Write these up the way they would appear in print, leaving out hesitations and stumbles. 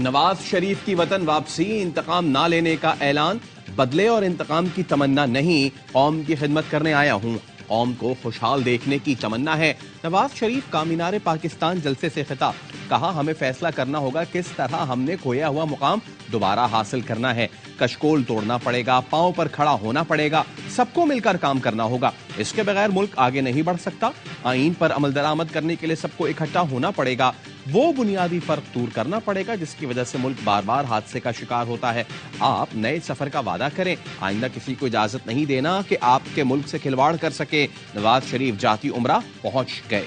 नवाज शरीफ की वतन वापसी, इंतकाम ना लेने का ऐलान। बदले और इंतकाम की तमन्ना नहीं, कौम की खिदमत करने आया हूं। कौम को खुशहाल देखने की तमन्ना है। नवाज शरीफ का मीनारे पाकिस्तान जलसे से खिताब। कहा, हमें फैसला करना होगा किस तरह हमने खोया हुआ मुकाम दोबारा हासिल करना है। कशकोल तोड़ना पड़ेगा, पांव पर खड़ा होना पड़ेगा, सबको मिलकर काम करना होगा। इसके बगैर मुल्क आगे नहीं बढ़ सकता। आईन पर अमल दरामद करने के लिए सबको इकट्ठा होना पड़ेगा। वो बुनियादी फर्क दूर करना पड़ेगा जिसकी वजह से मुल्क बार बार हादसे का शिकार होता है। आप नए सफर का वादा करें। आइंदा किसी को इजाजत नहीं देना कि आपके मुल्क से खिलवाड़ कर सके। नवाज शरीफ जाती उम्रा पहुंच गए।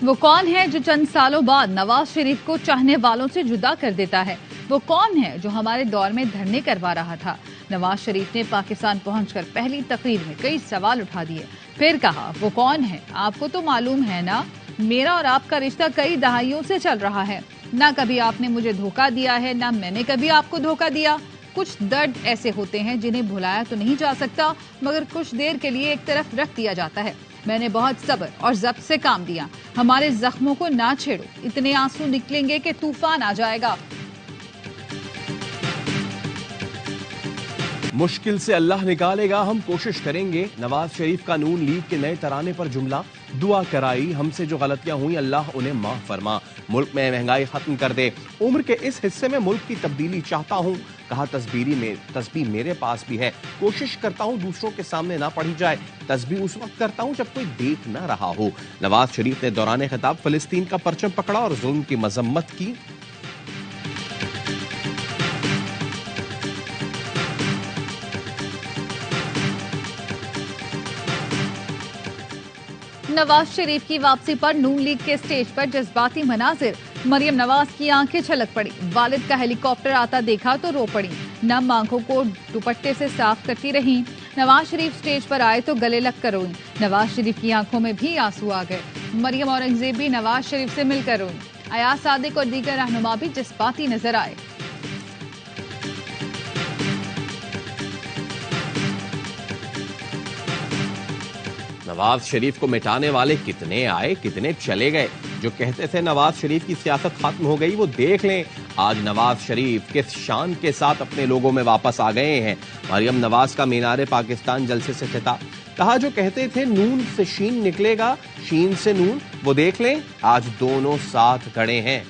वो कौन है जो चंद सालों बाद नवाज शरीफ को चाहने वालों से जुदा कर देता है? वो कौन है जो हमारे दौर में धरने करवा रहा था? नवाज शरीफ ने पाकिस्तान पहुंचकर पहली तकरीर में कई सवाल उठा दिए। फिर कहा, वो कौन है? आपको तो मालूम है ना, मेरा और आपका रिश्ता कई दहाइयों से चल रहा है। ना कभी आपने मुझे धोखा दिया है, ना मैंने कभी आपको धोखा दिया। कुछ दर्द ऐसे होते हैं जिन्हें भुलाया तो नहीं जा सकता, मगर कुछ देर के लिए एक तरफ रख दिया जाता है। मैंने बहुत सब्र और ज़ब्त से काम दिया। हमारे जख्मों को ना छेड़ो, इतने आंसू निकलेंगे कि तूफान आ जाएगा। मुश्किल से अल्लाह निकालेगा, हम कोशिश करेंगे। नवाज शरीफ का नून लीग के नए तराने पर जुमला। दुआ कराई, हमसे जो गलतियां हुई अल्लाह उन्हें माफ फरमा। मुल्क में महंगाई खत्म कर दे। उम्र के इस हिस्से में मुल्क की तब्दीली चाहता हूं। कहा, तस्बीह मेरे पास भी है। कोशिश करता हूं दूसरों के सामने ना पढ़ी जाए। तस्बीह उस वक्त करता हूं जब कोई देख ना रहा हो। नवाज शरीफ ने दौरान खिताब फिलिस्तीन का परचम पकड़ा और जुल्म की मजम्मत की। नवाज शरीफ की वापसी पर नून लीग के स्टेज पर जज्बाती मनाजिर। मरियम नवाज की आंखें छलक पड़ी। वालिद का हेलीकॉप्टर आता देखा तो रो पड़ी। नम आंखों को दुपट्टे से साफ करती रहीं। नवाज शरीफ स्टेज पर आए तो गले लग कर रोईं। नवाज शरीफ की आंखों में भी आंसू आ गए। मरियम औरंगजेब भी नवाज शरीफ से मिलकर रोईं। अयाज सादिक और दीगर रहनुमा भी जज्बाती नजर आए। नवाज शरीफ को मिटाने वाले कितने आए, कितने चले गए। जो कहते थे नवाज शरीफ की सियासत खत्म हो गई, वो देख लें आज नवाज शरीफ किस शान के साथ अपने लोगों में वापस आ गए हैं। मरियम नवाज का मीनारे पाकिस्तान जलसे से खिताब। कहा, जो कहते थे नून से शीन निकलेगा, शीन से नून, वो देख लें आज दोनों साथ खड़े हैं।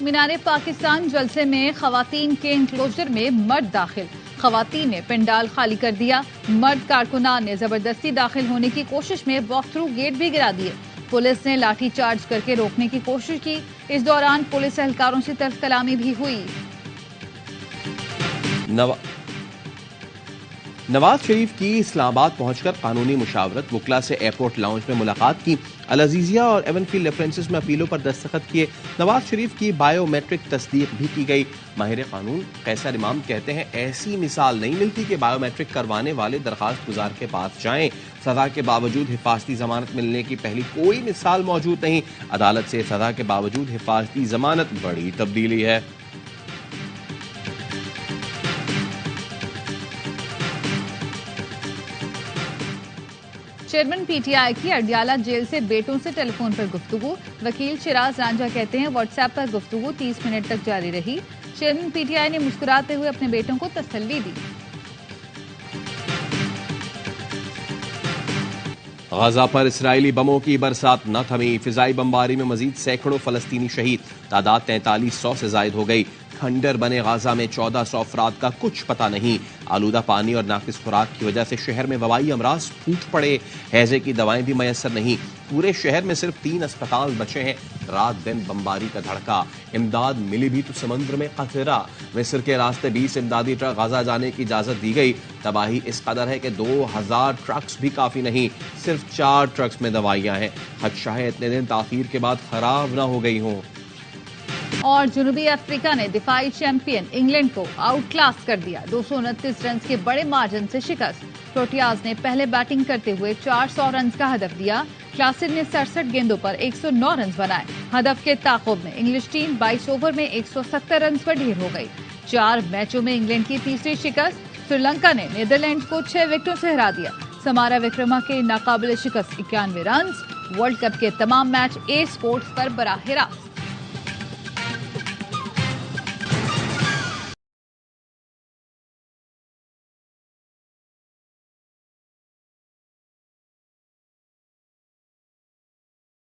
मीनारे पाकिस्तान जलसे में खवातीन के इंक्लोजर में मर्द दाखिल। खवातीन ने पंडाल खाली कर दिया। मर्द कारकुनान ने जबरदस्ती दाखिल होने की कोशिश में वॉक थ्रू गेट भी गिरा दिए। पुलिस ने लाठी चार्ज करके रोकने की कोशिश की। इस दौरान पुलिस एहलकारों से तल्ख कलामी भी हुई। नवाज शरीफ की इस्लामाबाद पहुंचकर कानूनी मुशावरत, वकला से एयरपोर्ट लाउंज में मुलाकात की। अल अजीजिया और एवनफील्ड रेफरेंसेस में अपीलों पर दस्तखत किए। नवाज शरीफ की बायोमेट्रिक तस्दीक भी की गई। माहिर कानून कैसर इमाम कहते हैं, ऐसी मिसाल नहीं मिलती कि बायोमेट्रिक करवाने वाले दरखास्त गुजार के पास जाएं। सजा के बावजूद हिफाजती जमानत मिलने की पहली कोई मिसाल मौजूद नहीं। अदालत से सजा के बावजूद हिफाजती जमानत बड़ी तब्दीली है। चेयरमैन पीटीआई की अडयाला जेल से बेटों से टेलीफोन पर गुफ्तगू। वकील शिराज रांझा कहते हैं, व्हाट्सएप पर गुफ्तगू 30 मिनट तक जारी रही। चेयरमैन पीटीआई ने मुस्कुराते हुए अपने बेटों को तसल्ली दी। गाजा पर इसराइली बमों की बरसात न थमी। फिजाई बमबारी में मजीद सैकड़ों फलस्तीनी शहीद। तादाद 4300 से जायद हो गई। खंडर बने गाजा में 1400 अफराद का कुछ पता नहीं। आलूदा पानी और नाकिस खुराक की वजह से शहर में वबाई अमराज फूट पड़े। हैजे की दवाएं भी मैसर नहीं। पूरे शहर में सिर्फ 3 अस्पताल बचे हैं। रात दिन बमबारी का धड़का। इमदाद मिली भी तो समुद्र में खतरा। मिस्र के रास्ते 20 इमदादी ट्रक गाजा जाने की इजाजत दी गई। तबाही इस कदर है कि 2000 ट्रक्स भी काफी नहीं। सिर्फ 4 ट्रक्स में दवाइयां हैं। खदशा है इतने दिन ताखीर के बाद खराब ना हो गई हों। और जनूबी अफ्रीका ने दिफाई चैंपियन इंग्लैंड को आउट क्लास कर दिया। 229 रन के बड़े मार्जिन से शिकस्त। प्रोटियाज ने पहले बैटिंग करते हुए 400 रन का हदफ दिया। क्लासिन ने 67 गेंदों पर 109 रन बनाए। हदफ के ताक़ुब में इंग्लिश टीम 22 ओवर में 170 रन पर ढेर हो गई। 4 मैचों में इंग्लैंड की तीसरी शिकस्त। श्रीलंका ने नीदरलैंड को 6 विकेटों से हरा दिया। समारा विक्रमा के नाकाबिले शिकस्त 91 रन। वर्ल्ड कप के तमाम मैच ए स्पोर्ट्स पर बराह रास्त।